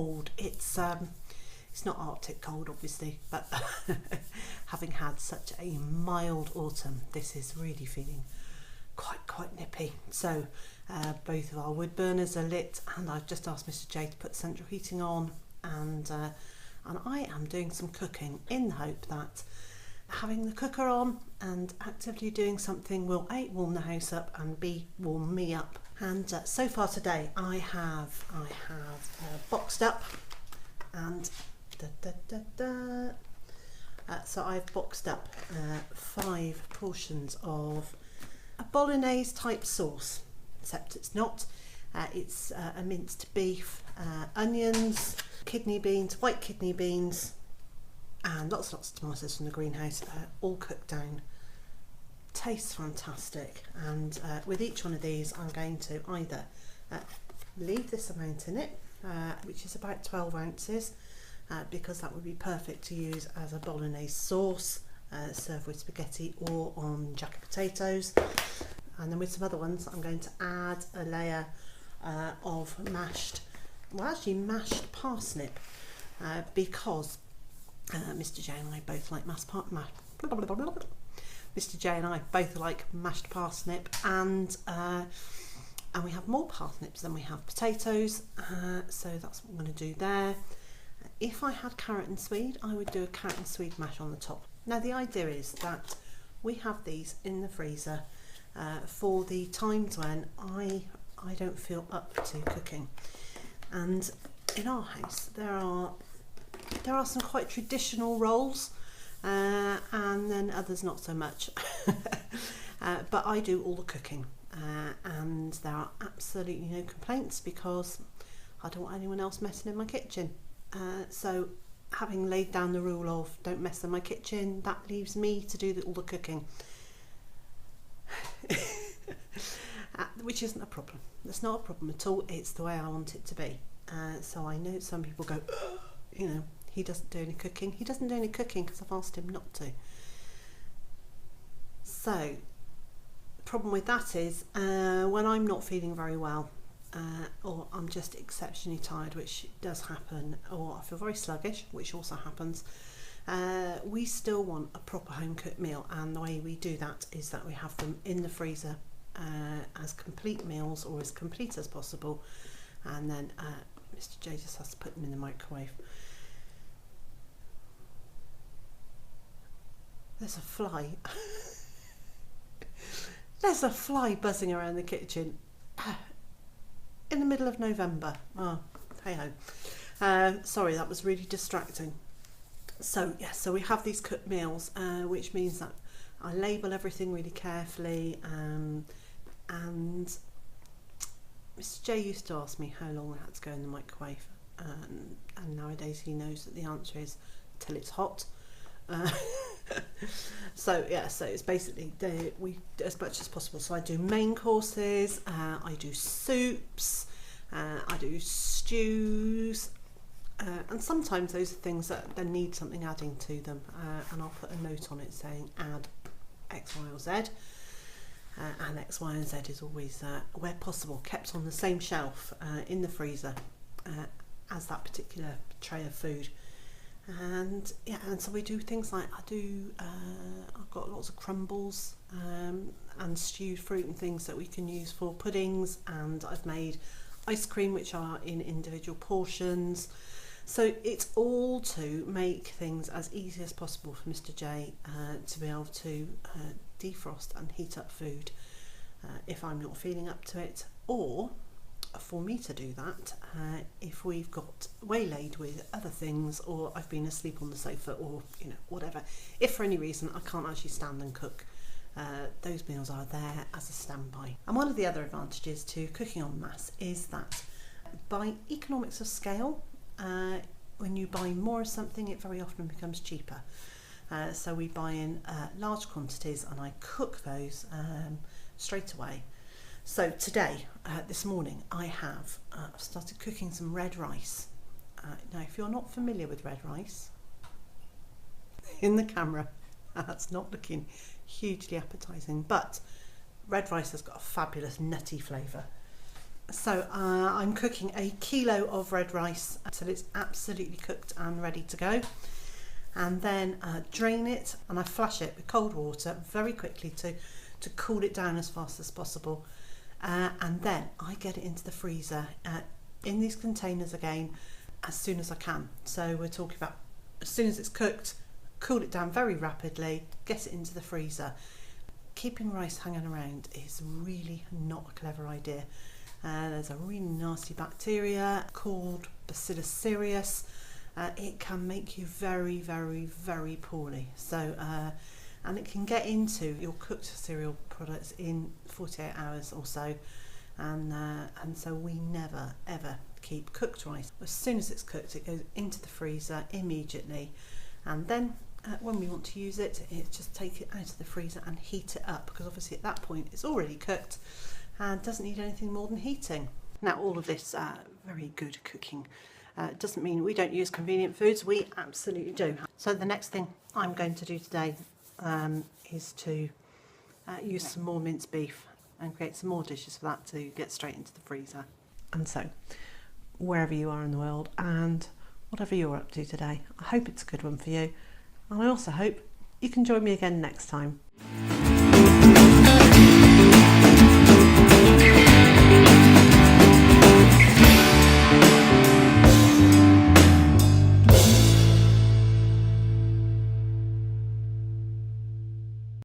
cold. It's not Arctic cold obviously, but having had such a mild autumn, this is really feeling quite nippy. So both of our wood burners are lit, and I've just asked Mr. J to put central heating on, and I am doing some cooking in the hope that having the cooker on and actively doing something will A, warm the house up, and B, warm me up. And so far today I have boxed up, and so I've boxed up 5 portions of a bolognese type sauce, except it's not. It's a minced beef, onions, kidney beans, white kidney beans, and lots of tomatoes from the greenhouse, all cooked down. Tastes fantastic, and with each one of these I'm going to either leave this amount in it, which is about 12 ounces, because that would be perfect to use as a bolognese sauce, served with spaghetti or on jacket potatoes. And then with some other ones I'm going to add a layer of mashed parsnip, because Mr. J and I both like Mr. J and I both like mashed parsnip, and we have more parsnips than we have potatoes, so that's what I'm going to do there. If I had carrot and swede, I would do a carrot and swede mash on the top. Now the idea is that we have these in the freezer for the times when I don't feel up to cooking. And in our house there are some quite traditional rolls, and then others not so much. But I do all the cooking, and there are absolutely no complaints, because I don't want anyone else messing in my kitchen. So having laid down the rule of don't mess in my kitchen, that leaves me to do all the cooking. Which isn't a problem. It's not a problem at all. It's the way I want it to be. So I know some people go, you know, he doesn't do any cooking. He doesn't do any cooking because I've asked him not to. So the problem with that is when I'm not feeling very well, or I'm just exceptionally tired, which does happen, or I feel very sluggish, which also happens, we still want a proper home cooked meal, and the way we do that is that we have them in the freezer as complete meals, or as complete as possible, and then Mr. J just has to put them in the microwave. There's a fly. There's a fly buzzing around the kitchen in the middle of November. Oh, hey ho. Sorry, that was really distracting. So yes, so we have these cooked meals, which means that I label everything really carefully, and Mr. J used to ask me how long I had to go in the microwave, and nowadays he knows that the answer is till it's hot. So yeah, so it's basically we as much as possible. So I do main courses, I do soups, I do stews, and sometimes those are things that then need something adding to them, and I'll put a note on it saying add X, Y or Z, and X, Y and Z is always where possible kept on the same shelf in the freezer as that particular tray of food. And yeah, and so we do things like I've got lots of crumbles and stewed fruit and things that we can use for puddings, and I've made ice cream which are in individual portions. So it's all to make things as easy as possible for Mr. J to be able to defrost and heat up food if I'm not feeling up to it, or for me to do that if we've got waylaid with other things, or I've been asleep on the sofa, or you know, whatever. If for any reason I can't actually stand and cook, those meals are there as a standby. And one of the other advantages to cooking en masse is that by economics of scale, when you buy more of something, it very often becomes cheaper. So we buy in large quantities and I cook those straight away. So today, this morning, I've started cooking some red rice. Now, if you're not familiar with red rice, in the camera, that's not looking hugely appetising, but red rice has got a fabulous nutty flavour. So I'm cooking a kilo of red rice until it's absolutely cooked and ready to go, and then drain it, and I flush it with cold water very quickly to cool it down as fast as possible, and then I get it into the freezer in these containers again as soon as I can. So we're talking about as soon as it's cooked, cool it down very rapidly, get it into the freezer. Keeping rice hanging around is really not a clever idea. There's a really nasty bacteria called Bacillus cereus. It can make you very, very, very poorly. So, and it can get into your cooked cereal products in 48 hours or so. And so we never, ever keep cooked rice. As soon as it's cooked, it goes into the freezer immediately. And then when we want to use it, it's just take it out of the freezer and heat it up, because obviously at that point it's already cooked and doesn't need anything more than heating. Now, all of this very good cooking doesn't mean we don't use convenient foods. We absolutely do. So the next thing I'm going to do today is to use some more minced beef and create some more dishes for that to get straight into the freezer. And so, wherever you are in the world and whatever you're up to today, I hope it's a good one for you. And I also hope you can join me again next time.